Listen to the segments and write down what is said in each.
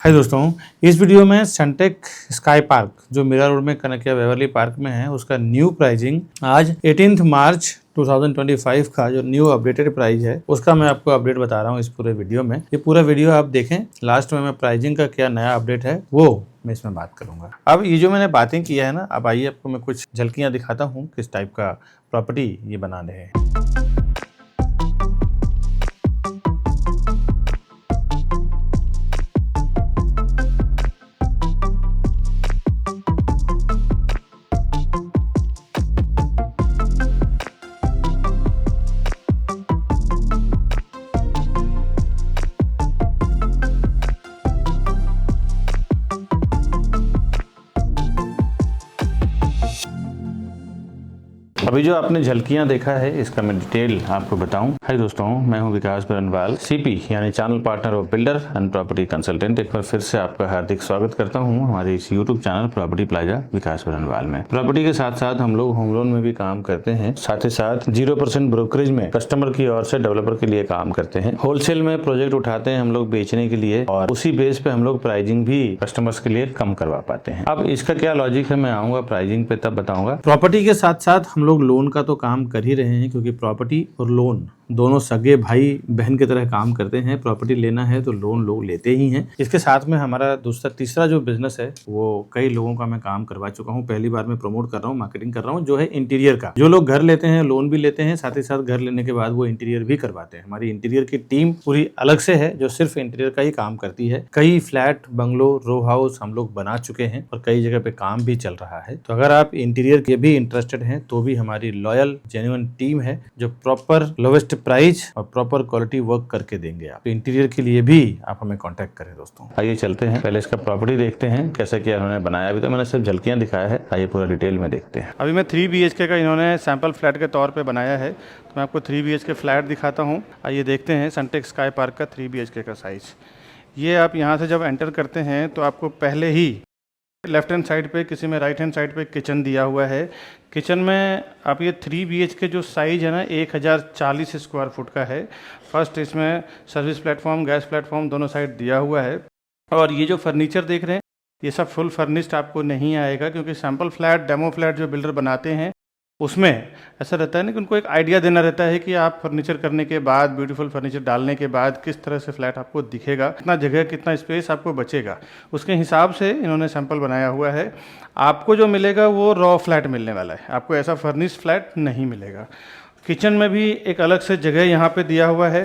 हाय दोस्तों, इस वीडियो में सनटेक स्काई पार्क जो मीरा रोड में कनकिया बेवर्ली पार्क में है उसका न्यू प्राइजिंग आज 18 मार्च 2025 का जो न्यू अपडेटेड प्राइस है उसका मैं आपको अपडेट बता रहा हूँ इस पूरे वीडियो में। ये पूरा वीडियो आप देखें, लास्ट में मैं प्राइजिंग का क्या नया अपडेट है वो मैं इसमें बात करूंगा। अब ये जो मैंने बातें किया है ना, अब आइए आपको मैं कुछ झलकियाँ दिखाता हूँ किस टाइप का प्रॉपर्टी ये बना रहे हैं। अभी जो आपने झलकियां देखा है इसका मैं डिटेल आपको बताऊं। हाय दोस्तों, मैं हूं विकास बरनवाल, सीपी यानी channel partner of builder and property consultant. एक बार फिर से आपका हार्दिक स्वागत करता हूं हमारे इस यूट्यूब चैनल प्रॉपर्टी प्लाजा विकास बरनवाल में। प्रॉपर्टी के साथ साथ हम लोग होम लोन में भी काम करते हैं, साथ ही साथ 0% ब्रोकरेज में कस्टमर की ओर से डेवलपर के लिए काम करते हैं। होलसेल में प्रोजेक्ट उठाते हैं हम लोग बेचने के लिए और उसी बेस पे हम लोग प्राइजिंग भी कस्टमर्स के लिए कम करवा पाते हैं। अब इसका क्या लॉजिक है मैं आऊंगा प्राइजिंग पे तब बताऊंगा। प्रॉपर्टी के साथ साथ हम लोग लोन का तो काम कर ही रहे हैं, क्योंकि प्रॉपर्टी और लोन दोनों सगे भाई बहन की तरह काम करते हैं। प्रॉपर्टी लेना है तो लोन लोग लेते ही हैं। इसके साथ में हमारा दूसरा तीसरा जो बिजनेस है वो कई लोगों का मैं काम करवा चुका हूं, पहली बार मैं प्रमोट कर रहा हूं, मार्केटिंग कर रहा हूं, जो है इंटीरियर का। जो लोग घर लेते हैं लोन भी लेते हैं, साथ ही साथ घर लेने के बाद वो इंटीरियर भी करवाते हैं। हमारी इंटीरियर की टीम पूरी अलग से है जो सिर्फ इंटीरियर का ही काम करती है। कई फ्लैट, बंगलो, रो हाउस हम लोग बना चुके हैं और कई जगह पे काम भी चल रहा है। तो अगर आप इंटीरियर के भी इंटरेस्टेड हैं तो भी हमारी लॉयल जेन्युइन टीम है जो प्रॉपर लोवेस्ट प्राइस और प्रॉपर क्वालिटी वर्क करके देंगे। आप इंटीरियर के लिए भी आप हमें कांटेक्ट करें दोस्तों। आइए चलते हैं, पहले इसका प्रॉपर्टी देखते हैं कैसे क्या उन्होंने बनाया। अभी तो मैंने सिर्फ झलकियां दिखाया है, आइए पूरा डिटेल में देखते हैं। अभी मैं 3 BHK का इन्होंने सैंपल फ्लैट के तौर पे बनाया है, तो मैं आपको 3 BHK फ्लैट दिखाता हूँ। आइए देखते हैं सनटेक स्काई पार्क का 3 BHK का साइज़। ये आप यहाँ से जब एंटर करते हैं तो आपको पहले ही लेफ्ट हैंड साइड पे, किसी में राइट हैंड साइड पे किचन दिया हुआ है। किचन में आप ये 3 BHK जो साइज़ है ना 1040 स्क्वायर फुट का है। फर्स्ट इसमें सर्विस प्लेटफॉर्म, गैस प्लेटफॉर्म दोनों साइड दिया हुआ है। और ये जो फर्नीचर देख रहे हैं ये सब फुल फर्निश्ड आपको नहीं आएगा, क्योंकि सैम्पल फ्लैट, डेमो फ्लैट जो बिल्डर बनाते हैं उसमें ऐसा रहता है ना कि उनको एक आइडिया देना रहता है कि आप फर्नीचर करने के बाद, ब्यूटीफुल फर्नीचर डालने के बाद किस तरह से फ्लैट आपको दिखेगा, कितना जगह, कितना स्पेस आपको बचेगा, उसके हिसाब से इन्होंने सैंपल बनाया हुआ है। आपको जो मिलेगा वो रॉ फ्लैट मिलने वाला है, आपको ऐसा फर्निश्ड फ्लैट नहीं मिलेगा। किचन में भी एक अलग से जगह यहाँ पर दिया हुआ है।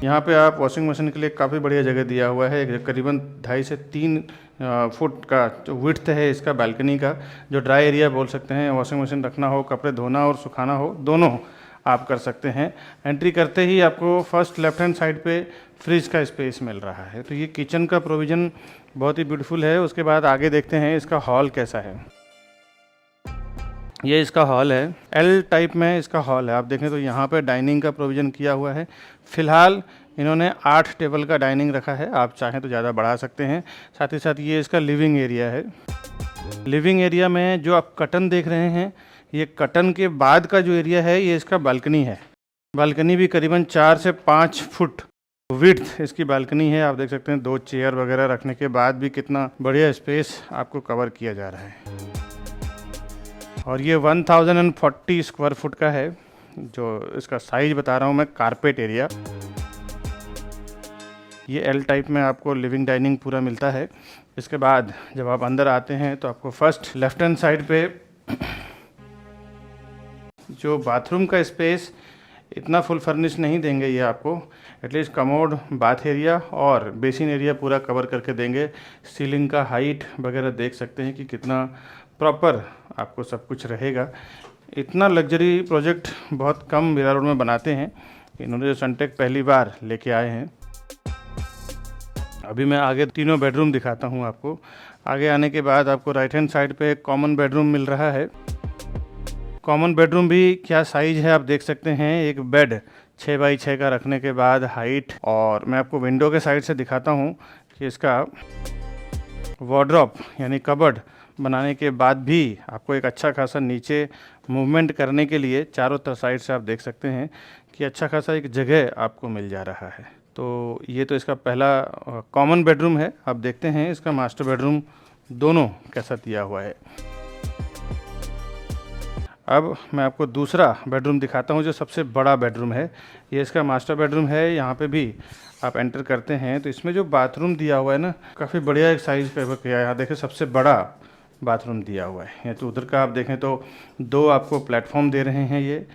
यहाँ पे आप वॉशिंग मशीन के लिए काफ़ी बढ़िया जगह दिया हुआ है। करीबन 2.5 से 3 फुट का जो विड्थ है इसका बालकनी का, जो ड्राई एरिया बोल सकते हैं। वॉशिंग मशीन रखना हो, कपड़े धोना और सुखाना हो, दोनों आप कर सकते हैं। एंट्री करते ही आपको फर्स्ट लेफ्ट हैंड साइड पे फ्रिज का स्पेस मिल रहा है। तो ये किचन का प्रोविज़न बहुत ही ब्यूटीफुल है। उसके बाद आगे देखते हैं इसका हॉल कैसा है। ये इसका हॉल है, एल टाइप में इसका हॉल है। आप देखें तो यहाँ पे डाइनिंग का प्रोविज़न किया हुआ है। फ़िलहाल इन्होंने 8 टेबल का डाइनिंग रखा है, आप चाहें तो ज़्यादा बढ़ा सकते हैं। साथ ही साथ ये इसका लिविंग एरिया है। लिविंग एरिया में जो आप कर्टन देख रहे हैं, ये कर्टन के बाद का जो एरिया है ये इसका बालकनी है। बालकनी भी करीबन 4 से 5 फुट विड्थ इसकी बालकनी है। आप देख सकते हैं 2 चेयर वगैरह रखने के बाद भी कितना बढ़िया स्पेस आपको कवर किया जा रहा है। और ये 1040 स्क्वायर फुट का है, जो इसका साइज बता रहा हूँ मैं, कारपेट एरिया। ये एल टाइप में आपको लिविंग डाइनिंग पूरा मिलता है। इसके बाद जब आप अंदर आते हैं तो आपको फर्स्ट लेफ्ट हैंड साइड पे जो बाथरूम का स्पेस इतना फुल फर्निश नहीं देंगे, ये आपको एटलीस्ट कमोड, बाथ एरिया और बेसिन एरिया पूरा कवर करके देंगे। सीलिंग का हाइट वगैरह देख सकते हैं कि कितना प्रॉपर आपको सब कुछ रहेगा। इतना लग्जरी प्रोजेक्ट बहुत कम मीरा रोड में बनाते हैं। इन्होंने जो सनटेक पहली बार लेके आए हैं। अभी मैं आगे तीनों बेडरूम दिखाता हूँ आपको। आगे आने के बाद आपको राइट हैंड साइड पे एक कॉमन बेडरूम मिल रहा है। कॉमन बेडरूम भी क्या साइज़ है आप देख सकते हैं। एक बेड 6 बाई 6 का रखने के बाद हाइट, और मैं आपको विंडो के साइड से दिखाता हूँ कि इसका वार्डरोब यानी कबर्ड बनाने के बाद भी आपको एक अच्छा खासा नीचे मूवमेंट करने के लिए चारों तरफ साइड से आप देख सकते हैं कि अच्छा खासा एक जगह आपको मिल जा रहा है। तो ये तो इसका पहला कॉमन बेडरूम है। अब देखते हैं इसका मास्टर बेडरूम दोनों कैसा दिया हुआ है। अब मैं आपको दूसरा बेडरूम दिखाता हूँ जो सबसे बड़ा बेडरूम है। ये इसका मास्टर बेडरूम है। यहाँ पे भी आप एंटर करते हैं तो इसमें जो बाथरूम दिया हुआ है ना, काफ़ी बढ़िया एक साइज़ पे किया है। यहाँ देखें सबसे बड़ा बाथरूम दिया हुआ है। ये तो उधर का आप देखें तो 2 आपको प्लेटफॉर्म दे रहे हैं। ये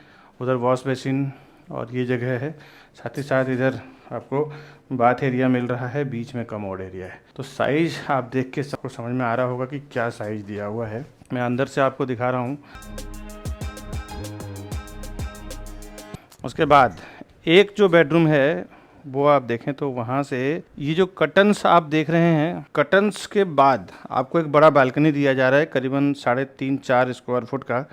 उधर वॉश बेसिन और ये जगह है। साथ ही साथ इधर आपको बाथ एरिया मिल रहा है, बीच में कमोड एरिया है। तो साइज़ आप देख के सबको समझ में आ रहा होगा कि क्या साइज़ दिया हुआ है। मैं अंदर से आपको दिखा रहा हूँ। उसके बाद एक जो बेडरूम है वो आप देखें तो वहाँ से ये जो कर्टन्स आप देख रहे हैं, कर्टन्स के बाद आपको एक बड़ा बालकनी दिया जा रहा है, करीबन 3.5-4 स्क्वायर फुट का।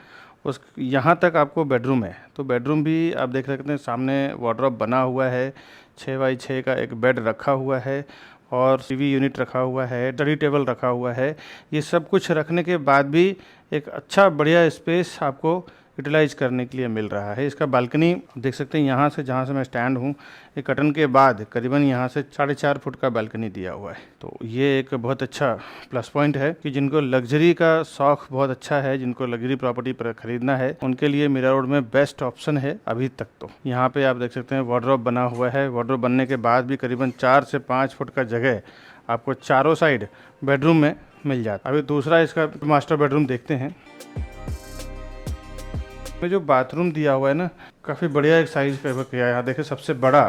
उस यहाँ तक आपको बेडरूम है। तो बेडरूम भी आप देख सकते हैं, सामने वार्डरोब बना हुआ है, 6x6 का एक बेड रखा हुआ है और टीवी यूनिट रखा हुआ है, स्टडी टेबल रखा हुआ है। ये सब कुछ रखने के बाद भी एक अच्छा बढ़िया स्पेस आपको यूटिलाइज करने के लिए मिल रहा है। इसका बालकनी देख सकते हैं, यहाँ से जहाँ से मैं स्टैंड हूँ, ये कर्टन के बाद करीबन यहाँ से 4.5 फुट का बालकनी दिया हुआ है। तो ये एक बहुत अच्छा प्लस पॉइंट है कि जिनको लग्जरी का शौक बहुत अच्छा है, जिनको लग्जरी प्रॉपर्टी पर खरीदना है, उनके लिए मीरा रोड में बेस्ट ऑप्शन है अभी तक। तो यहाँ पे आप देख सकते हैं वार्डरोब बना हुआ है। वार्डरोब बनने के बाद भी करीबन 4 से 5 फुट का जगह आपको चारों साइड बेडरूम में मिल जाता है। अभी दूसरा इसका मास्टर बेडरूम देखते हैं। में जो बाथरूम दिया हुआ है ना, काफ़ी बढ़िया एक साइज़ पे किया है। यहाँ देखें सबसे बड़ा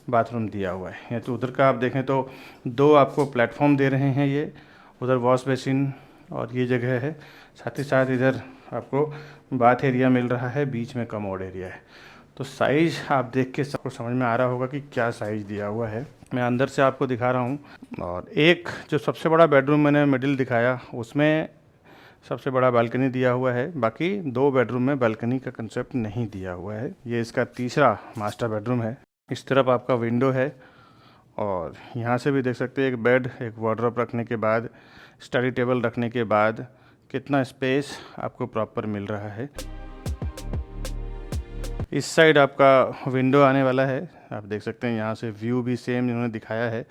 बाथरूम दिया हुआ है। ये तो उधर का आप देखें तो 2 आपको प्लेटफॉर्म दे रहे हैं। ये उधर वॉश बेसिन और ये जगह है। साथ ही साथ इधर आपको बाथ एरिया मिल रहा है, बीच में कमोड एरिया है। तो साइज़ आप देख के सबको समझ में आ रहा होगा कि क्या साइज़ दिया हुआ है। मैं अंदर से आपको दिखा रहा हूँ। और एक जो सबसे बड़ा बेडरूम मैंने मिडिल दिखाया, उसमें सबसे बड़ा बालकनी दिया हुआ है। बाकी 2 बेडरूम में बालकनी का कंसेप्ट नहीं दिया हुआ है। ये इसका तीसरा मास्टर बेडरूम है। इस तरफ आपका विंडो है और यहाँ से भी देख सकते हैं एक बेड, एक वार्डरोब रखने के बाद, स्टडी टेबल रखने के बाद कितना स्पेस आपको प्रॉपर मिल रहा है। इस साइड आपका विंडो आने वाला है। आप देख सकते हैं यहाँ से व्यू भी सेम इन्होंने दिखाया है,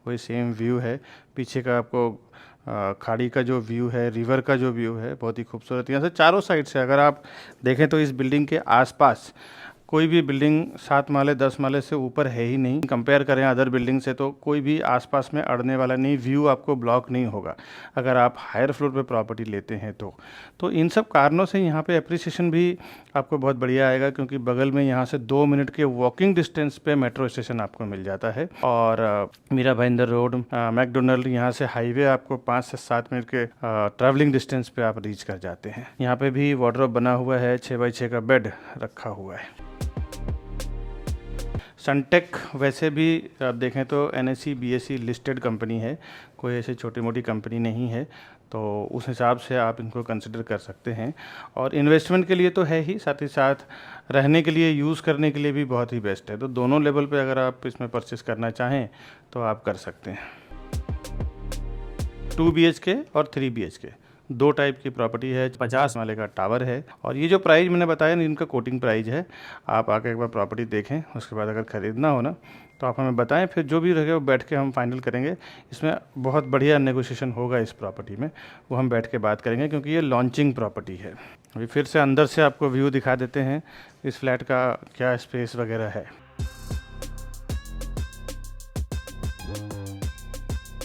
वही सेम व्यू है। पीछे का आपको खाड़ी का जो व्यू है, रिवर का जो व्यू है, बहुत ही खूबसूरत। यहाँ से चारों साइड से अगर आप देखें तो इस बिल्डिंग के आसपास कोई भी बिल्डिंग 7 माले 10 माले से ऊपर है ही नहीं। कंपेयर करें अदर बिल्डिंग से तो कोई भी आसपास में अड़ने वाला नहीं, व्यू आपको ब्लॉक नहीं होगा अगर आप हायर फ्लोर पे प्रॉपर्टी लेते हैं तो इन सब कारणों से यहाँ पे अप्रिसिएशन भी आपको बहुत बढ़िया आएगा, क्योंकि बगल में यहाँ से 2 मिनट के वॉकिंग डिस्टेंस पे मेट्रो स्टेशन आपको मिल जाता है। और मीरा भाईंदर रोड, मैकडोनल्ड, यहाँ से हाईवे आपको 5 से 7 मिनट के ट्रैवलिंग डिस्टेंस पे आप रीच कर जाते हैं। यहाँ पे भी वार्डरोब बना हुआ है, 6x6 का बेड रखा हुआ है। सनटेक वैसे भी आप देखें तो NSE BSE लिस्टेड कंपनी है, कोई ऐसी छोटी मोटी कंपनी नहीं है। तो उस हिसाब से आप इनको कंसिडर कर सकते हैं। और इन्वेस्टमेंट के लिए तो है ही, साथ ही साथ रहने के लिए, यूज़ करने के लिए भी बहुत ही बेस्ट है। तो दोनों लेवल पे अगर आप इसमें परचेस करना चाहें तो आप कर सकते हैं। 2 BHK और 3 BHK 2 टाइप की प्रॉपर्टी है। 50 वाले का टावर है। और ये जो प्राइस मैंने बताया ना, इनका कोटिंग प्राइस है। आप आके एक बार प्रॉपर्टी देखें, उसके बाद अगर ख़रीदना हो ना तो आप हमें बताएं, फिर जो भी रहे वो बैठ के हम फाइनल करेंगे। इसमें बहुत बढ़िया नेगोशिएशन होगा इस प्रॉपर्टी में, वो हम बैठ के बात करेंगे, क्योंकि ये लॉन्चिंग प्रॉपर्टी है। अभी फिर से अंदर से आपको व्यू दिखा देते हैं इस फ्लैट का क्या स्पेस वगैरह है।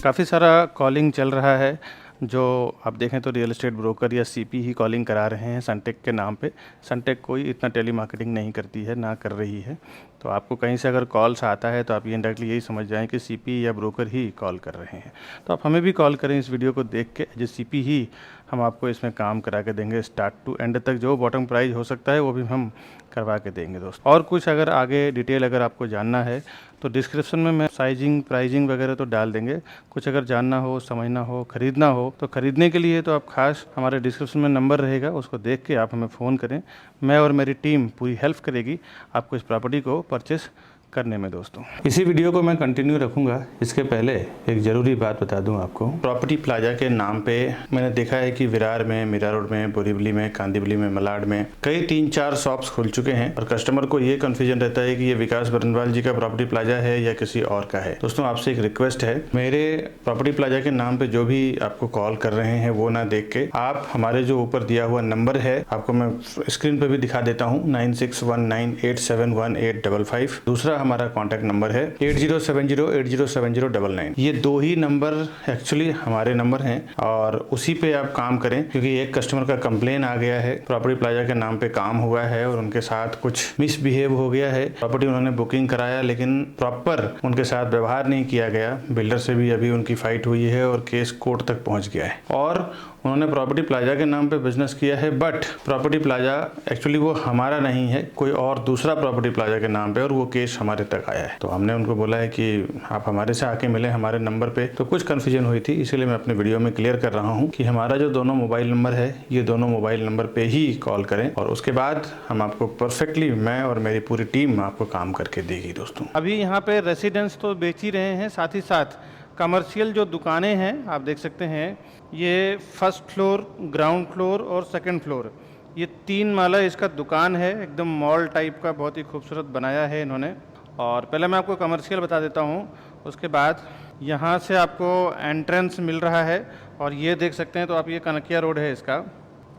काफ़ी सारा कॉलिंग चल रहा है, जो आप देखें तो रियल एस्टेट ब्रोकर या CP ही कॉलिंग करा रहे हैं सनटेक के नाम पे। सनटेक कोई इतना टेली मार्केटिंग नहीं करती है, ना कर रही है। तो आपको कहीं से अगर कॉल्स आता है तो आप ये डायरेक्टली यही समझ जाएं कि CP या ब्रोकर ही कॉल कर रहे हैं। तो आप हमें भी कॉल करें इस वीडियो को देख के, जो CP ही हम आपको इसमें काम करा के देंगे स्टार्ट टू एंड तक। जो बॉटम प्राइस हो सकता है वो भी हम करवा के देंगे दोस्त। और कुछ अगर आगे डिटेल अगर आपको जानना है तो डिस्क्रिप्शन में मैं साइजिंग, प्राइजिंग वगैरह तो डाल देंगे। कुछ अगर जानना हो, समझना हो, ख़रीदना हो, तो ख़रीदने के लिए तो आप खास हमारे डिस्क्रिप्शन में नंबर रहेगा, उसको देख के आप हमें फ़ोन करें। मैं और मेरी टीम पूरी हेल्प करेगी आपको इस प्रॉपर्टी को परचेस करने में दोस्तों। इसी वीडियो को मैं कंटिन्यू रखूंगा। इसके पहले एक ज़रूरी बात बता दूं आपको, प्रॉपर्टी प्लाजा के नाम पे मैंने देखा है कि विरार में, मीरा रोड में, बोरीवली में, कांदिवली में, मलाड में कई 3-4 शॉप्स खुल चुके हैं और कस्टमर को ये कन्फ्यूजन रहता है कि ये विकास बरनवाल जी का प्रॉपर्टी प्लाजा है या किसी और का है। दोस्तों आपसे एक रिक्वेस्ट है, मेरे प्रॉपर्टी प्लाजा के नाम पे जो भी आपको कॉल कर रहे हैं वो ना देख के आप हमारे जो ऊपर दिया हुआ नंबर है, आपको मैं स्क्रीन पे भी दिखा देता हूँ, 9619871855। दूसरा हमारा कॉन्टैक्ट नंबर है 8070807099। ये 2 ही नंबर एक्चुअली हमारे नंबर हैं और उसी पे आप काम करें, क्योंकि एक कस्टमर का कंप्लेन आ गया है, प्रॉपर्टी प्लाजा के नाम पे काम हुआ है और उनके साथ कुछ मिसबिहेव हो गया है। प्रॉपर्टी उन्होंने बुकिंग कराया लेकिन प्रॉपर उनके साथ व्यवहार नहीं किया गया। बिल्डर से भी अभी उनकी फाइट हुई है और केस कोर्ट तक पहुंच गया है और उन्होंने प्रॉपर्टी प्लाजा के नाम पे बिजनेस किया है, बट प्रॉपर्टी प्लाजा एक्चुअली वो हमारा नहीं है, कोई और दूसरा प्रॉपर्टी प्लाजा के नाम पे, और वो केस हमारे तक आया है। तो हमने उनको बोला है कि आप हमारे से आके मिले हमारे नंबर पे। तो कुछ कन्फ्यूजन हुई थी, इसीलिए मैं अपने वीडियो में क्लियर कर रहा हूँ कि हमारा जो दोनों मोबाइल नंबर है, ये दोनों मोबाइल नंबर पे ही कॉल करें और उसके बाद हम आपको परफेक्टली, मैं और मेरी पूरी टीम आपको काम करके देगी। दोस्तों अभी यहाँ पे रेसिडेंस तो बेच ही रहे हैं, साथ ही साथ कमर्शियल जो दुकानें हैं आप देख सकते हैं, ये फर्स्ट फ्लोर, ग्राउंड फ्लोर और सेकंड फ्लोर, ये 3 माला इसका दुकान है। एकदम मॉल टाइप का बहुत ही खूबसूरत बनाया है इन्होंने। और पहले मैं आपको कमर्शियल बता देता हूँ, उसके बाद यहाँ से आपको एंट्रेंस मिल रहा है और ये देख सकते हैं, तो आप ये कनकिया रोड है इसका।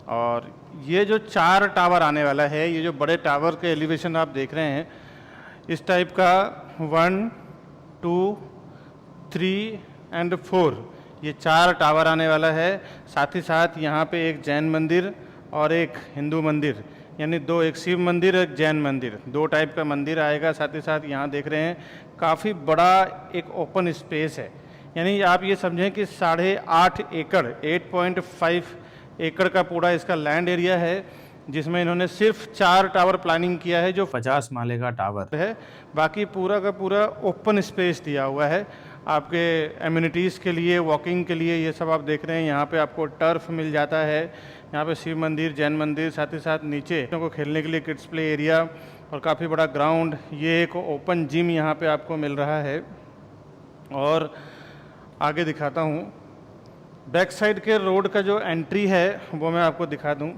और ये जो 4 टावर आने वाला है, ये जो बड़े टावर के एलिवेशन आप देख रहे हैं, इस टाइप का 1, 2, 3 एंड 4, ये 4 टावर आने वाला है। साथ ही साथ यहाँ पे एक जैन मंदिर और एक हिंदू मंदिर, यानी 2, एक शिव मंदिर, एक जैन मंदिर, 2 टाइप का मंदिर आएगा। साथ ही साथ यहाँ देख रहे हैं काफ़ी बड़ा एक ओपन स्पेस है, यानी आप ये समझें कि 8.5 एकड़, 8.5 एकड़ का पूरा इसका लैंड एरिया है, जिसमें इन्होंने सिर्फ 4 टावर प्लानिंग किया है जो 50 माले का टावर है। बाकी पूरा का पूरा ओपन स्पेस दिया हुआ है आपके एम्यूनिटीज़ के लिए, वॉकिंग के लिए। ये सब आप देख रहे हैं, यहाँ पे आपको टर्फ मिल जाता है, यहाँ पे शिव मंदिर, जैन मंदिर, साथ ही साथ नीचे बच्चों को खेलने के लिए किड्स प्ले एरिया और काफ़ी बड़ा ग्राउंड। ये एक ओपन जिम यहाँ पे आपको मिल रहा है। और आगे दिखाता हूँ, बैक साइड के रोड का जो एंट्री है वो मैं आपको दिखा दूँ।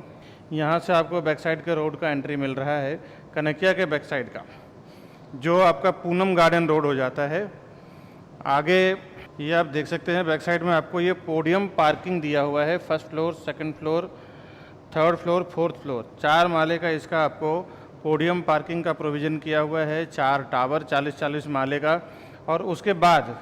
यहाँ से आपको बैक साइड के रोड का एंट्री मिल रहा है, कनकिया के बैक साइड का, जो आपका पूनम गार्डन रोड हो जाता है। आगे ये आप देख सकते हैं, बैक साइड में आपको ये पोडियम पार्किंग दिया हुआ है, first floor, second floor, third floor, fourth floor, 4 माले का इसका आपको पोडियम पार्किंग का प्रोविज़न किया हुआ है। 4 टावर 40-40 माले का। और उसके बाद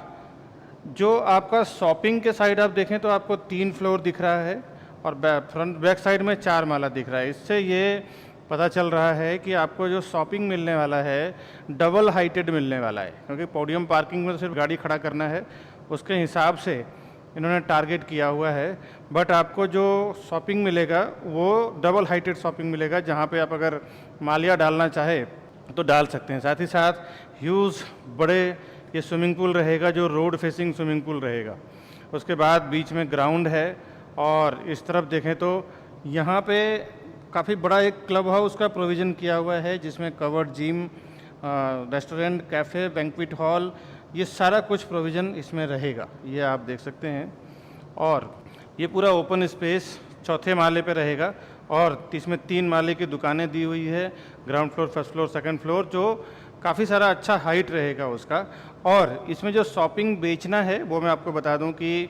जो आपका शॉपिंग के साइड आप देखें तो आपको 3 फ्लोर दिख रहा है और फ्रंट बैक साइड में 4 माला दिख रहा है। इससे ये पता चल रहा है कि आपको जो शॉपिंग मिलने वाला है डबल हाइटेड मिलने वाला है, क्योंकि पोडियम पार्किंग में सिर्फ गाड़ी खड़ा करना है, उसके हिसाब से इन्होंने टारगेट किया हुआ है। बट आपको जो शॉपिंग मिलेगा वो डबल हाइटेड शॉपिंग मिलेगा, जहाँ पे आप अगर मालिया डालना चाहे तो डाल सकते हैं। साथ ही साथ ह्यूज बड़े ये स्विमिंग पूल रहेगा, जो रोड फेसिंग स्विमिंग पूल रहेगा। उसके बाद बीच में ग्राउंड है और इस तरफ देखें तो यहाँ पे काफ़ी बड़ा एक क्लब हाउस का प्रोविज़न किया हुआ है, जिसमें covered gym, restaurant, cafe, banquet hall, ये सारा कुछ प्रोविज़न इसमें रहेगा, ये आप देख सकते हैं। और ये पूरा ओपन स्पेस 4थे माले पे रहेगा और इसमें 3 माले की दुकानें दी हुई है, ground floor, first floor, second floor, जो काफ़ी सारा अच्छा हाइट रहेगा उसका। और इसमें जो शॉपिंग बेचना है वो मैं आपको बता दूं कि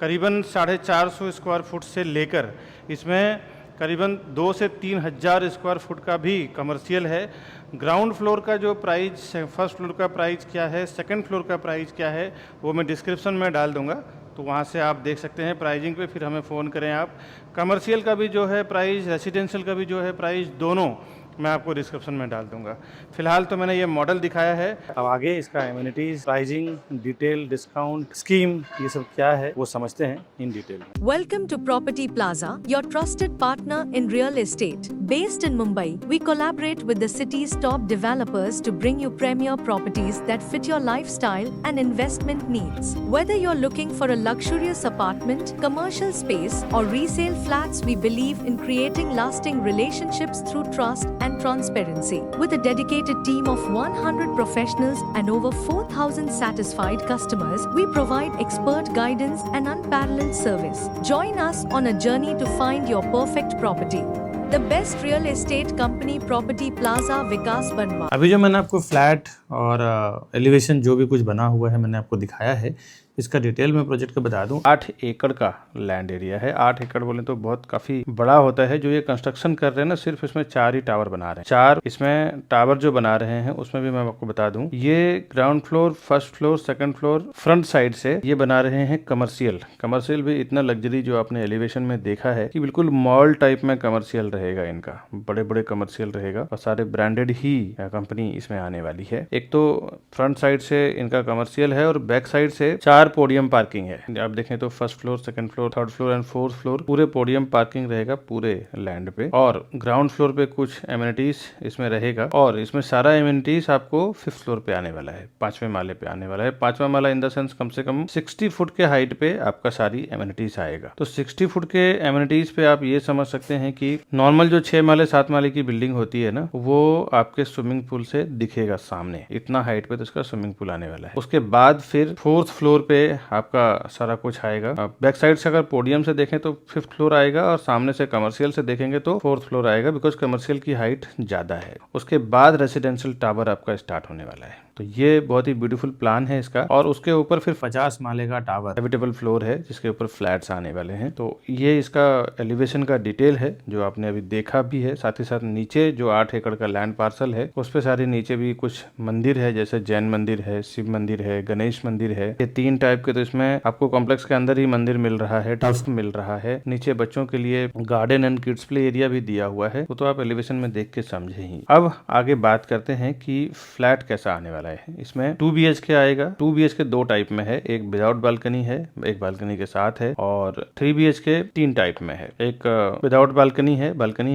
करीबन 450 स्क्वायर फुट से लेकर इसमें करीबन 2 से 3 हज़ार स्क्वायर फुट का भी कमर्शियल है। ग्राउंड फ्लोर का जो प्राइस, फर्स्ट फ्लोर का प्राइस क्या है, सेकंड फ्लोर का प्राइस क्या है, वो मैं डिस्क्रिप्शन में डाल दूंगा, तो वहाँ से आप देख सकते हैं प्राइजिंग पे, फिर हमें फ़ोन करें आप। कमर्शियल का भी जो है प्राइस, रेसिडेंशियल का भी जो है प्राइस, दोनों मैं आपको डिस्क्रिप्शन में डाल दूंगा। फिलहाल तो मैंने ये मॉडल दिखाया है, अब आगे इसका amenities, pricing, detail, discount, scheme, ये सब क्या है वो समझते हैं in detail. Welcome to Property Plaza, your trusted partner in real estate. Based in Mumbai, we collaborate with the city's top developers to bring you premier properties that fit your lifestyle and investment needs. Whether you're looking for a luxurious apartment, commercial space, or resale flats, we believe in creating lasting relationships through trust and transparency. With a dedicated team of 100 professionals and over 4,000 satisfied customers, we provide expert guidance and unparalleled service. Join us on a journey to find your perfect property. The best real estate company, Property Plaza, विकास बनवा। अभी जो मैंने आपको flat और elevation जो भी कुछ बना हुआ है मैंने आपको दिखाया है, इसका डिटेल में प्रोजेक्ट का बता दूं। 8 एकड़ का लैंड एरिया है। 8 एकड़ बोले तो बहुत काफी बड़ा होता है। जो ये कंस्ट्रक्शन कर रहे हैं ना, सिर्फ इसमें 4 ही टावर बना रहे हैं। 4 इसमें टावर जो बना रहे हैं उसमें भी मैं आपको बता दूं, ये ground floor, first floor, second floor, front side से ये बना रहे हैं कमर्शियल भी इतना लग्जरी जो आपने एलिवेशन में देखा है कि बिल्कुल मॉल टाइप में कमर्शियल रहेगा। इनका बड़े बड़े कमर्शियल रहेगा और सारे ब्रांडेड ही कंपनी इसमें आने वाली है। एक तो फ्रंट साइड से इनका कमर्शियल है और बैक साइड से 4 पोडियम पार्किंग है। आप देखें तो first floor, second floor, third floor and fourth floor पूरे पोडियम पार्किंग रहेगा पूरे लैंड पे। और ग्राउंड फ्लोर पे कुछ एमिनिटीज इसमें रहेगा और इसमें सारा एमिनिटीज आपको 5th फ्लोर पे आने वाला है, 5वें माले पे आने वाला है। 5वां माला इन द सेंस कम से कम 60 फुट के हाइट पे आपका सारी एमिनिटीज आएगा। तो 60 फुट के एमिनिटीज पे आप ये समझ सकते हैं कि नॉर्मल जो 6 माले 7 माले की बिल्डिंग होती है ना, वो आपके स्विमिंग पूल से दिखेगा सामने। इतना हाइट पे तो इसका स्विमिंग पूल आने वाला है। उसके बाद फिर 4th फ्लोर पे आपका सारा कुछ आएगा। बैक साइड से अगर पोडियम से देखें तो 5th फ्लोर आएगा और सामने से कमर्शियल से देखेंगे तो 4th फ्लोर आएगा, बिकॉज कमर्शियल की हाइट ज्यादा है। उसके बाद रेसिडेंशियल टावर आपका स्टार्ट होने वाला है। तो ये बहुत ही ब्यूटीफुल प्लान है इसका। और उसके ऊपर फिर 50 माले का टावर हैबिटेबल फ्लोर है जिसके ऊपर फ्लैट्स आने वाले हैं। तो ये इसका एलिवेशन का डिटेल है जो आपने अभी देखा भी है। साथ ही साथ नीचे जो 8 एकड़ का लैंड पार्सल है उस पे सारे नीचे भी कुछ मंदिर है, जैसे जैन मंदिर है, शिव मंदिर है, गणेश मंदिर है। ये 3 टाइप के तो इसमें आपको कॉम्प्लेक्स के अंदर ही मंदिर मिल रहा है, टफ मिल रहा है। नीचे बच्चों के लिए garden and kids play area भी दिया हुआ है। वो तो आप एलिवेशन में देख के समझे ही। अब आगे बात करते हैं कि फ्लैट कैसा आने वाला है। इसमें 2 BHK आएगा। 2 BHK 2 टाइप में है, एक विदाउट बालकनी है, एक बालकनी के साथ है। और 3 BHK 3 टाइप में है, एक विदाउट बालकनी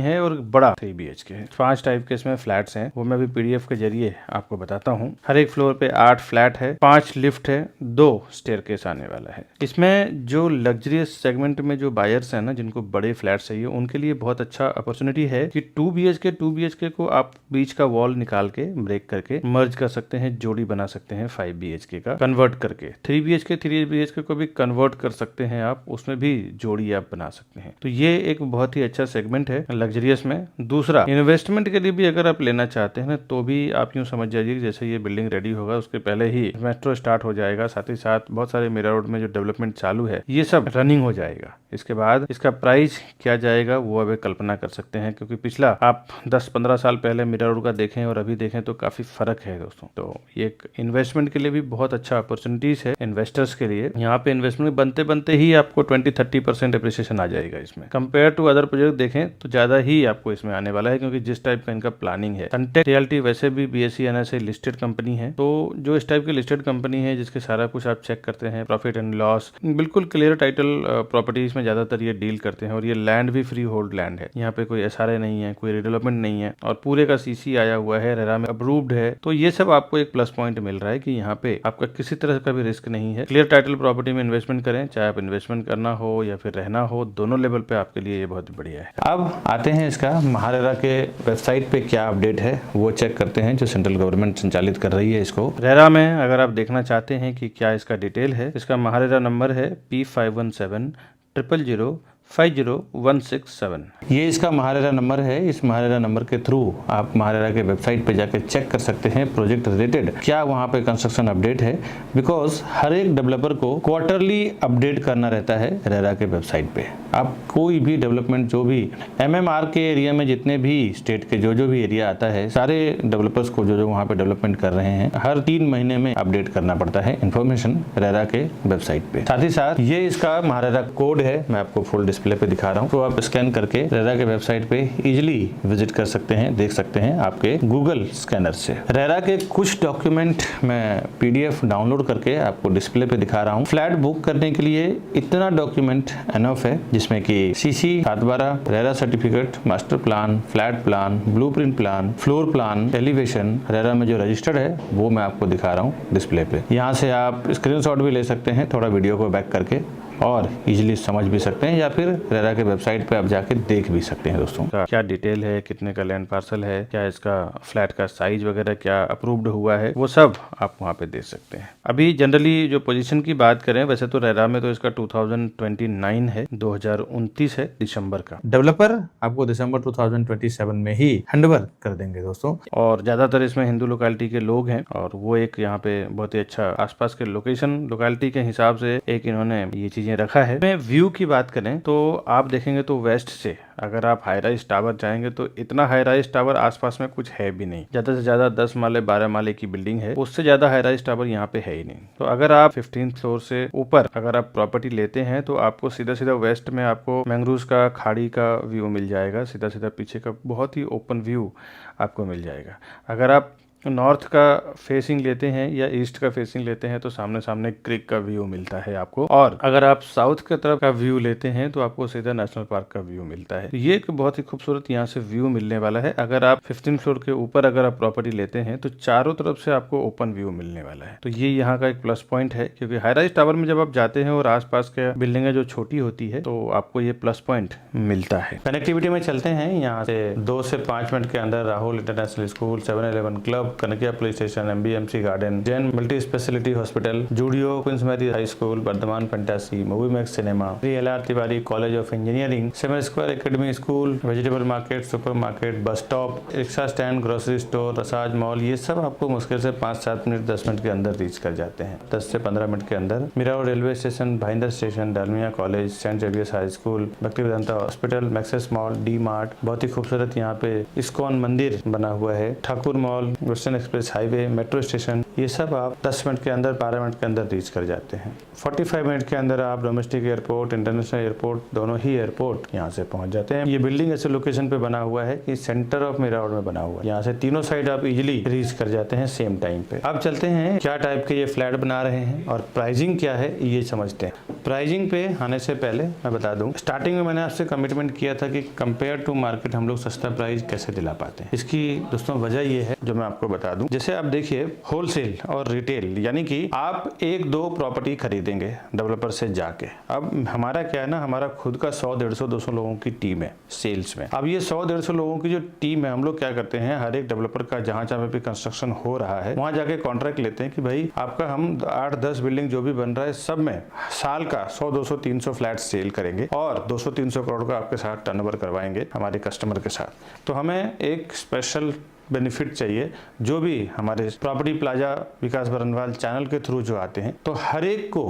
है और बड़ा 3 BHK है। 5 टाइप के इसमें फ्लैट्स हैं, वो मैं भी PDF के जरिए आपको बताता हूँ। हर एक फ्लोर पे 8 फ्लैट है, 5 लिफ्ट है, 2 स्टेयरकेस आने वाला है। इसमें जो लग्जरियस सेगमेंट में जो बायर्स हैं ना, जिनको बड़े फ्लैट चाहिए, उनके लिए बहुत अच्छा अपॉर्चुनिटी है कि 2 BHK को आप बीच का वॉल निकाल के ब्रेक करके मर्ज कर सकते हैं, जोड़ी बना सकते हैं 5 BHK का कन्वर्ट करके। 3 BHK को भी कन्वर्ट कर सकते हैं आप, उसमें भी जोड़ी आप बना सकते हैं। तो ये एक बहुत ही अच्छा सेगमेंट है लग्जरियस में। दूसरा, इन्वेस्टमेंट के लिए भी अगर आप लेना चाहते हैं ना, तो भी आप यूं समझ जाइए जैसे ये बिल्डिंग रेडी होगा उसके पहले ही मेट्रो स्टार्ट हो जाएगा। साथ ही साथ बहुत सारे मीरा रोड में जो डेवलपमेंट चालू है ये सब रनिंग हो जाएगा। इसके बाद इसका प्राइस क्या जाएगा वो अब कल्पना कर सकते हैं, क्योंकि पिछला आप 10-15 साल पहले मीरा रोड का देखें और अभी देखें तो काफी फर्क है दोस्तों। तो ये एक इन्वेस्टमेंट के लिए भी बहुत अच्छा अपॉर्चुनिटीज है इन्वेस्टर्स के लिए। यहाँ पे इन्वेस्टमेंट बनते बनते ही आपको 20-30% एप्रिसिएशन आ जाएगा इसमें। कंपेयर टू अदर प्रोजेक्ट देखें तो ज्यादा ही आपको इसमें आने वाला है, क्योंकि जिस टाइप का इनका प्लानिंग है। सनटेक रियल्टी वैसे भी BSE NSE लिस्टेड कंपनी है, तो जो इस टाइप की लिस्टेड कंपनी है जिसके सारा कुछ आप चेक करते हैं, प्रॉफिट एंड लॉस, बिल्कुल क्लियर टाइटल प्रॉपर्टीज में ज्यादातर ये डील करते हैं। और ये लैंड भी फ्री होल्ड लैंड है, यहाँ पे कोई SRA नहीं है, कोई रिडेवलपमेंट नहीं है और पूरे का CC आया हुआ है, रेरा में अप्रूव्ड है। तो ये सब आपको एक प्लस पॉइंट मिल रहा है कि यहाँ पे आपका किसी तरह का भी रिस्क नहीं है। क्लियर टाइटल प्रॉपर्टी में इन्वेस्टमेंट करें, चाहे आप इन्वेस्टमेंट करना हो या फिर रहना हो, दोनों लेवल पे आपके लिए ये बहुत बढ़िया है। अब आते हैं इसका महारेरा के वेबसाइट पे क्या अपडेट है वो चेक करते हैं, जो सेंट्रल गवर्नमेंट संचालित कर रही है इसको। रेरा में अगर आप देखना चाहते हैं कि क्या इसका डिटेल है, इसका महारेरा नंबर है P517000500167। ये इसका महारेरा नंबर है। इस महारेरा नंबर के थ्रू आप महारेरा के वेबसाइट पे जाकर चेक कर सकते हैं प्रोजेक्ट रिलेटेड क्या वहाँ पे कंस्ट्रक्शन अपडेट है, बिकॉज हर एक डेवलपर को क्वार्टरली अपडेट करना रहता है रेरा के वेबसाइट पे। आप कोई भी डेवलपमेंट जो भी MMR के एरिया में जितने भी स्टेट के जो भी एरिया आता है, सारे डेवलपर्स को जो वहाँ पे डेवलपमेंट कर रहे हैं, हर 3 महीने में अपडेट करना पड़ता है इन्फॉर्मेशन रेरा के वेबसाइट पे। साथ ही साथ ये इसका महारेरा कोड है, मैं आपको फुल डिस्प्ले पे दिखा रहा हूँ, तो आप स्कैन करके रेरा के वेबसाइट पे इजिली विजिट कर सकते हैं, देख सकते हैं आपके गूगल स्कैनर से। रेरा के कुछ डॉक्यूमेंट मैं PDF डाउनलोड करके आपको डिस्प्ले पे दिखा रहा हूँ। फ्लैट बुक करने के लिए इतना डॉक्यूमेंट एनफ है, जिसमें कि CC 712, RERA certificate, master plan, flat plan, blueprint plan, floor plan, elevation, RERA में जो रजिस्टर्ड है वो मैं आपको दिखा रहा हूँ डिस्प्ले पे। यहाँ से आप स्क्रीनशॉट भी ले सकते हैं, थोड़ा वीडियो को बैक करके और इजीली समझ भी सकते हैं, या फिर रेरा के वेबसाइट पे आप जाके देख भी सकते हैं दोस्तों। क्या डिटेल है, कितने का लैंड पार्सल है, क्या इसका फ्लैट का साइज वगैरह क्या अप्रूव्ड हुआ है, वो सब आप वहाँ पे देख सकते हैं। अभी जनरली जो पोजीशन की बात करें, वैसे तो रेरा में तो इसका 2029 है, 2029 है दिसंबर का। डेवलपर आपको दिसंबर 2027 में ही हैंडओवर कर देंगे दोस्तों। और ज़्यादातर इसमें हिंदू लोकेलिटी के लोग हैं, और वो एक यहाँ पे बहुत ही अच्छा आसपास के लोकेलिटी के हिसाब से एक इन्होंने ये चीज़ें रखा है। मैं व्यू की बात करें तो आप देखेंगे तो वेस्ट से अगर आप हाई राइज टावर जाएंगे तो इतना हाई राइज टावर आसपास में कुछ है भी नहीं। ज़्यादा से ज़्यादा 10 माले 12 माले की बिल्डिंग है, उससे ज़्यादा हाई राइज टावर यहाँ पे है ही नहीं। तो अगर आप 15th फ्लोर से ऊपर अगर आप प्रॉपर्टी लेते हैं तो आपको सीधा सीधा वेस्ट में आपको मैंग्रोव्स का खाड़ी का व्यू मिल जाएगा, सीधा सीधा पीछे का बहुत ही ओपन व्यू आपको मिल जाएगा। अगर आप नॉर्थ का फेसिंग लेते हैं या ईस्ट का फेसिंग लेते हैं तो सामने सामने क्रिक का व्यू मिलता है आपको, और अगर आप साउथ की तरफ का व्यू लेते हैं तो आपको सीधा नेशनल पार्क का व्यू मिलता है। ये एक बहुत ही खूबसूरत यहाँ से व्यू मिलने वाला है। अगर आप 15 फ्लोर के ऊपर अगर आप प्रॉपर्टी लेते हैं तो चारों तरफ से आपको ओपन व्यू मिलने वाला है। तो ये यहाँ का एक प्लस पॉइंट है, क्योंकि हाई राइज टावर में जब आप जाते हैं और आसपास के बिल्डिंगें जो छोटी होती है तो आपको ये प्लस पॉइंट मिलता है। कनेक्टिविटी में चलते हैं, यहाँ से 2 से 5 मिनट के अंदर Rahul International School, 7-Eleven club, Kanakia police station, MBMC garden, Jain multi specialty hospital, Zudio, Queens Mary High School, Vardhman Fantasy, Movie Max Cinema, LR Tiwari College of Engineering, Seven Square Academy School, vegetable market, supermarket, bus stop, rickshaw stand, grocery store, Rasaj mall, ये सब आपको मुश्किल से 5-7 minute 10 minute के अंदर reach कर जाते हैं। 10 से 15 मिनट के अंदर मिराव railway station, Bhayandar station, Dalmia college, Saint Xavier's high school, Bhaktivedanta hospital, Maxus mall, D Mart, बहुत ही खूबसूरत यहाँ पे इस्कॉन मंदिर बना हुआ है, Thakur mall, western express highway, metro station, ये सब आप 10 मिनट के अंदर 12 मिनट के अंदर रीच कर जाते हैं। 45 मिनट के अंदर आप डोमेस्टिक एयरपोर्ट, इंटरनेशनल एयरपोर्ट, दोनों ही एयरपोर्ट यहाँ से पहुंच जाते हैं। ये बिल्डिंग ऐसे लोकेशन पे बना हुआ है कि सेंटर ऑफ मिरावड में बना हुआ है, यहाँ से तीनों साइड आप इजिली रीच कर जाते हैं सेम टाइम पे। अब चलते हैं क्या टाइप के ये फ्लैट बना रहे हैं और प्राइसिंग क्या है ये समझते हैं। प्राइसिंग पे आने से पहले मैं बता दूं, स्टार्टिंग में मैंने आपसे कमिटमेंट किया था कि कंपेयर टू मार्केट हम लोग सस्ता प्राइस कैसे दिला पाते हैं। इसकी दोस्तों वजह ये है जो मैं आपको बता दूं। जैसे आप देखिए होलसेल और रिटेल, यानी कि आप 1-2 प्रॉपर्टी खरीदेंगे डेवलपर से जाके। अब हमारा क्या है ना, हमारा खुद का 100, 150, 200 लोगों की टीम है सेल्स में। अब ये 100, 150 लोगों की जो टीम है, हम लोग क्या करते हैं, हर एक डेवलपर का जहां जहां पे कंस्ट्रक्शन हो रहा है वहां जाके कॉन्ट्रैक्ट लेते हैं कि भाई आपका हम 8-10 बिल्डिंग जो भी बन रहा है सब में साल का 100, 200, 300 फ्लैट सेल करेंगे और 200-300 करोड़ का आपके साथ टर्नओवर करवाएंगे हमारे कस्टमर के साथ। तो हमें एक स्पेशल बेनिफिट चाहिए। जो भी हमारे प्रॉपर्टी प्लाजा विकास बरनवाल चैनल के थ्रू जो आते हैं, तो हर एक को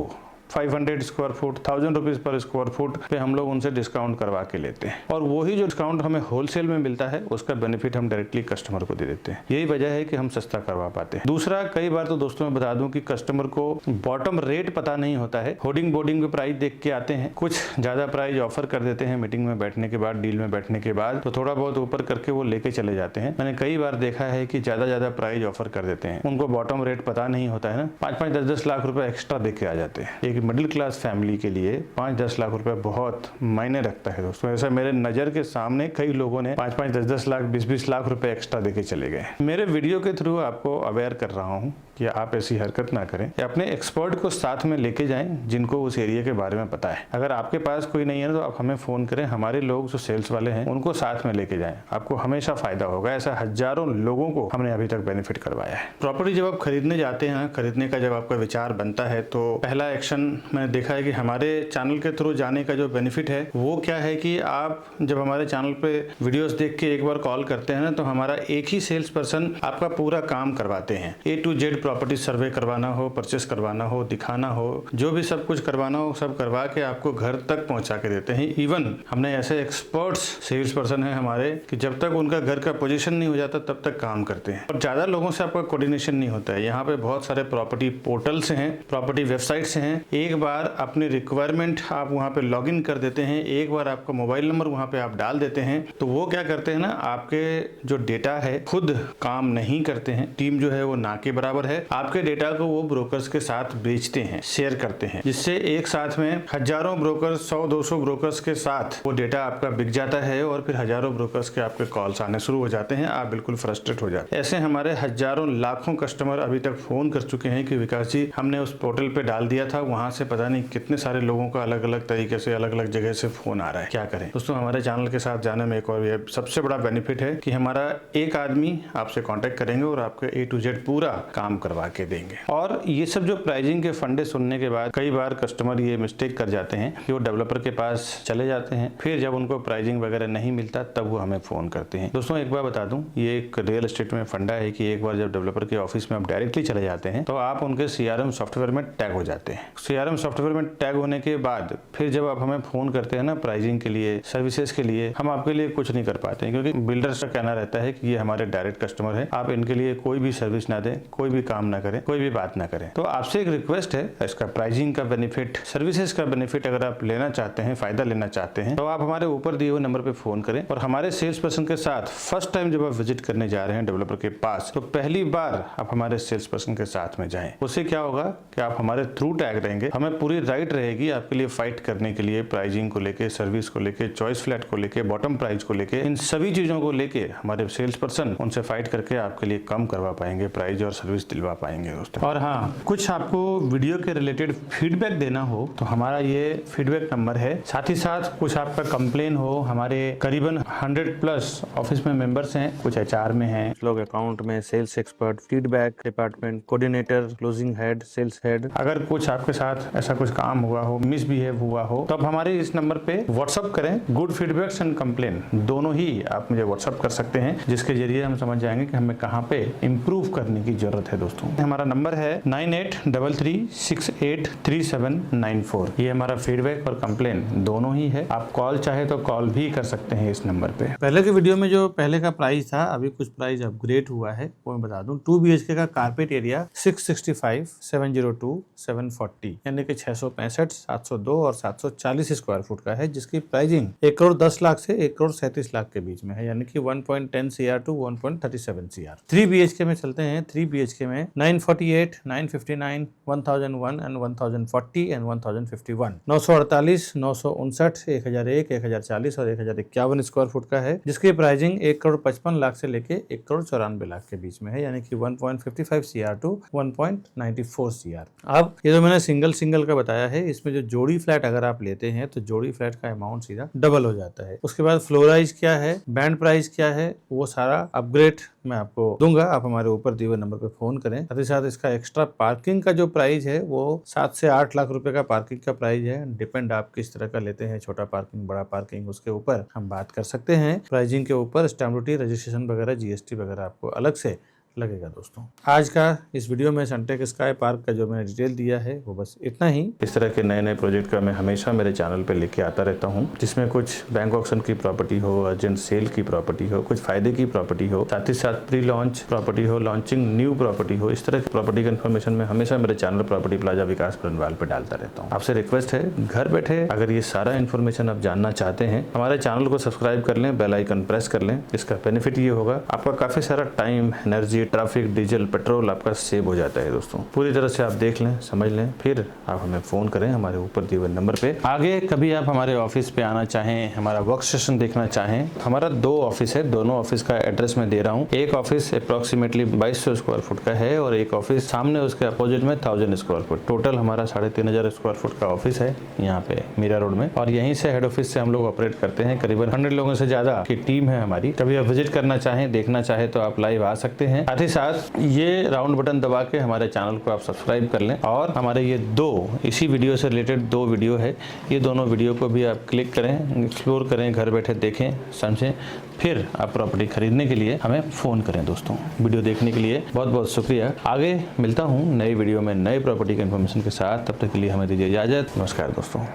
500 square foot, 1000 rupees per square foot पे हम लोग उनसे डिस्काउंट करवा के लेते हैं, और वही जो डिस्काउंट हमें होलसेल में मिलता है उसका बेनिफिट हम डायरेक्टली कस्टमर को दे देते हैं। यही वजह है कि हम सस्ता करवा पाते हैं। दूसरा, कई बार तो दोस्तों मैं बता दूं कि कस्टमर को बॉटम रेट पता नहीं होता है, होर्डिंग बोर्डिंग पे प्राइस देख के आते हैं, कुछ ज्यादा प्राइस ऑफर कर देते हैं मीटिंग में बैठने के बाद, डील में बैठने के बाद, तो थोड़ा बहुत ऊपर करके वो लेके चले जाते हैं। मैंने कई बार देखा है कि ज्यादा प्राइस ऑफर कर देते हैं, उनको बॉटम रेट पता नहीं होता है ना, 5-5, 10-10 लाख रुपए एक्स्ट्रा दे के आ जाते हैं। एक मिडिल क्लास फैमिली के लिए 5-10 लाख रुपए बहुत मायने रखता है दोस्तों। ऐसा मेरे नजर के सामने कई लोगों ने 5-5, 10-10 लाख, 20-20 लाख रुपए एक्स्ट्रा देके चले गए। मेरे वीडियो के थ्रू आपको अवेयर कर रहा हूं कि आप ऐसी हरकत ना करें, या अपने एक्सपर्ट को साथ में लेके जाएं जिनको उस एरिया के बारे में पता है। अगर आपके पास कोई नहीं है तो आप हमें फोन करें, हमारे लोग जो सेल्स वाले हैं उनको साथ में लेके जाएं, आपको हमेशा फायदा होगा। ऐसा हजारों लोगों को हमने अभी तक बेनिफिट करवाया है। प्रॉपर्टी जब आप खरीदने जाते हैं, खरीदने का जब आपका विचार बनता है, तो पहला एक्शन मैंने देखा है कि हमारे चैनल के थ्रू जाने का जो बेनिफिट है वो क्या है कि आप जब हमारे चैनल पे वीडियोस देख के एक बार कॉल करते हैं ना, तो हमारा एक ही सेल्स पर्सन आपका पूरा काम करवाते हैं। A to Z प्रॉपर्टी सर्वे करवाना हो, परचेस करवाना हो, दिखाना हो, जो भी सब कुछ करवाना हो सब करवा के आपको घर तक पहुंचा के देते हैं। इवन हमने ऐसे एक्सपर्ट्स सेल्स पर्सन है हमारे कि जब तक उनका घर का पोजीशन नहीं हो जाता तब तक काम करते हैं, और ज्यादा लोगों से आपका कोऑर्डिनेशन नहीं होता है। यहाँ पे बहुत सारे प्रॉपर्टी पोर्टल्स हैं, प्रॉपर्टी वेबसाइट्स हैं। एक बार अपनी रिक्वायरमेंट आप वहाँ पे लॉग इन कर देते हैं, एक बार आपका मोबाइल नंबर वहाँ पे आप डाल देते हैं, तो वो क्या करते हैं ना, आपके जो डेटा है खुद काम नहीं करते हैं। टीम जो है वो ना के बराबर है, आपके डेटा को वो ब्रोकर्स के साथ बेचते हैं, शेयर करते हैं, जिससे एक साथ में हजारों ब्रोकर्स, 100-200 ब्रोकर्स के साथ वो डेटा आपका बिक जाता है, और फिर हजारों ब्रोकर्स के आपके कॉल्स आने शुरू हो जाते हैं, आप बिल्कुल फ्रस्ट्रेट हो जाते हैं। ऐसे हमारे हजारों लाखों कस्टमर अभी तक फोन कर चुके हैं कि विकास जी हमने उस पोर्टल पे डाल दिया था, वहां कहाँ से पता नहीं कितने सारे लोगों का अलग अलग तरीके से अलग अलग जगह से फोन आ रहा है। क्या करें दोस्तों, हमारे चैनल के साथ जाने में एक और ये सबसे बड़ा बेनिफिट है कि हमारा एक आदमी आपसे कांटेक्ट करेंगे और आपके A to Z पूरा काम करवा के देंगे। और ये सब जो प्राइसिंग के फंडे सुनने के बाद कई बार कस्टमर ये मिस्टेक कर जाते हैं कि वो डेवलपर के पास चले जाते हैं, फिर जब उनको प्राइसिंग वगैरह नहीं मिलता तब वो हमें फोन करते हैं। दोस्तों एक बार बता दूं, ये एक रियल एस्टेट में फंडा है कि एक बार जब डेवलपर के ऑफिस में आप डायरेक्टली चले जाते हैं तो आप उनके CRM सॉफ्टवेयर में टैग हो जाते हैं। CRM सॉफ्टवेयर में टैग होने के बाद फिर जब आप हमें फोन करते हैं ना प्राइसिंग के लिए, सर्विसेज के लिए, हम आपके लिए कुछ नहीं कर पाते हैं, क्योंकि बिल्डर्स का कहना रहता है कि ये हमारे डायरेक्ट कस्टमर है, आप इनके लिए कोई भी सर्विस ना दें, कोई भी काम ना करें, कोई भी बात ना करें। तो आपसे एक रिक्वेस्ट है, इसका प्राइसिंग का बेनिफिट, सर्विसेज का बेनिफिट अगर आप लेना चाहते हैं, फायदा लेना चाहते हैं, तो आप हमारे ऊपर दिए हुए नंबर पे फोन करें और हमारे सेल्स पर्सन के साथ फर्स्ट टाइम जब आप विजिट करने जा रहे हैं डेवलपर के पास, तो पहली बार आप हमारे सेल्स पर्सन के साथ में जाएं। उससे क्या होगा कि आप हमारे थ्रू टैग रहेंगे, हमें पूरी राइट रहेगी आपके लिए फाइट करने के लिए, प्राइसिंग को लेके, सर्विस को लेके, चॉइस फ्लैट को लेके, बॉटम प्राइस को लेके, इन सभी चीजों को लेके हमारे सेल्स पर्सन उनसे फाइट करके आपके लिए कम करवा पाएंगे, प्राइस और सर्विस दिलवा पाएंगे दोस्तों। और हाँ, कुछ आपको वीडियो के रिलेटेड फीडबैक देना हो तो हमारा ये फीडबैक नंबर है। साथ ही साथ कुछ आपका कंप्लेन हो, हमारे करीबन 100+ ऑफिस में मेंबर्स हैं, कुछ HR में हैं, लोग अकाउंट में, sales expert, feedback department, coordinator, closing head, sales head, अगर कुछ आपके साथ ऐसा कुछ काम हुआ हो, मिसबिहेव हुआ हो, तो आप हमारे इस नंबर पे व्हाट्सअप करें। गुड फीडबैक्स एंड कंप्लेन दोनों ही आप मुझे व्हाट्सअप कर सकते हैं, जिसके जरिए हम समझ जाएंगे कि हमें कहाँ पे इंप्रूव करने की जरूरत है दोस्तों। हमारा नंबर है 9833683794। ये हमारा फीडबैक और कंप्लेन दोनों ही है। आप कॉल चाहे तो कॉल भी कर सकते हैं इस नंबर पे। पहले के वीडियो में जो पहले का प्राइस था, अभी कुछ प्राइस अपग्रेड हुआ है, वो मैं बता दूं। 2 BHK का कारपेट एरिया 665, 702, 740 यानी कि 665, 702 और 740 स्क्वायर फुट का है, जिसकी प्राइसिंग 1,10,00,000 से 1,37,00,000 के बीच में है, यानी कि 1.10 CR टू 1.37 CR। 3 BHK में चलते हैं। 3 BHK में 948, 959, 1001 एंड 1040 एंड 1051, 948, 959, 1001, 1040 और 1051 स्क्वायर फुट का है, जिसकी प्राइसिंग 1,55,00,000 से लेके 1,94,00,000 के बीच में है, यानी कि 1.55 CR टू 1.94 CR। अब ये जो मैंने सिंगल का बताया है, इसमें जो जोड़ी फ्लैट अगर आप लेते हैं तो जोड़ी फ्लैट का अमाउंट सीधा डबल हो जाता है। उसके बाद फ्लोराइज क्या है, बैंड प्राइस क्या है, वो सारा अपग्रेड मैं आपको दूंगा। आप हमारे ऊपर दिए हुए नंबर पे फोन करें। साथ ही साथ इसका एक्स्ट्रा पार्किंग का जो प्राइस है वो 7 से 8 लाख रुपए का पार्किंग का प्राइस है। डिपेंड आप किस तरह का लेते हैं, छोटा पार्किंग, बड़ा पार्किंग, उसके ऊपर हम बात कर सकते हैं। प्राइसिंग के ऊपर स्टैम्प ड्यूटी, रजिस्ट्रेशन वगैरह, GST वगैरह आपको अलग से लगेगा दोस्तों। आज का इस वीडियो में सनटेक स्काई पार्क का जो मैंने डिटेल दिया है वो बस इतना ही। इस तरह के नए प्रोजेक्ट का मैं हमेशा मेरे चैनल पे लेके आता रहता हूँ, जिसमें कुछ बैंक ऑक्शन की प्रॉपर्टी हो, अर्जेंट सेल की प्रॉपर्टी हो, कुछ फायदे की प्रॉपर्टी हो, साथ ही साथ प्री लॉन्च प्रॉपर्टी हो, लॉन्चिंग न्यू प्रॉपर्टी हो। इस तरह की प्रॉपर्टी का इन्फॉर्मेशन मैं हमेशा मेरे चैनल प्रॉपर्टी प्लाजा विकास बरनवाल पे डालता रहता हूँ। आपसे रिक्वेस्ट है, घर बैठे अगर ये सारा इन्फॉर्मेशन आप जानना चाहते हैं, हमारे चैनल को सब्सक्राइब कर लें, बेल आइकन प्रेस कर लें। इसका बेनिफिट ये होगा, आपका काफी सारा time, energy, traffic, diesel, petrol आपका सेव हो जाता है दोस्तों। पूरी तरह से आप देख लें, समझ लें, फिर आप हमें फोन करें हमारे ऊपर दिए हुए नंबर पे। आगे कभी आप हमारे ऑफिस पे आना चाहें, हमारा वर्क स्टेशन देखना चाहें, हमारा 2 ऑफिस है। दोनों ऑफिस का एड्रेस मैं दे रहा हूँ। एक ऑफिस अप्रोक्सीमेटली 2200 स्क्वायर फुट का है और एक ऑफिस सामने उसके अपोजिट में 1000 स्क्वायर फुट। टोटल हमारा 3500 स्क्वायर फुट का ऑफिस है यहाँ पे मीरा रोड में, और यहीं से हेड ऑफिस से हम लोग ऑपरेट करते हैं। करीबन 100 लोगों से ज्यादा की टीम है हमारी। कभी आप विजिट करना चाहें, देखना चाहें तो आप लाइव आ सकते हैं। साथ ही साथ ये राउंड बटन दबा के हमारे चैनल को आप सब्सक्राइब कर लें, और हमारे ये 2 इसी वीडियो से रिलेटेड 2 वीडियो है, ये दोनों वीडियो को भी आप क्लिक करें, एक्सप्लोर करें, घर बैठे देखें, समझें, फिर आप प्रॉपर्टी खरीदने के लिए हमें फोन करें दोस्तों। वीडियो देखने के लिए बहुत बहुत शुक्रिया। आगे मिलता हूँ नई वीडियो में नए प्रॉपर्टी के इन्फॉर्मेशन के साथ। तब तक के लिए हमें दीजिए इजाजत। नमस्कार दोस्तों।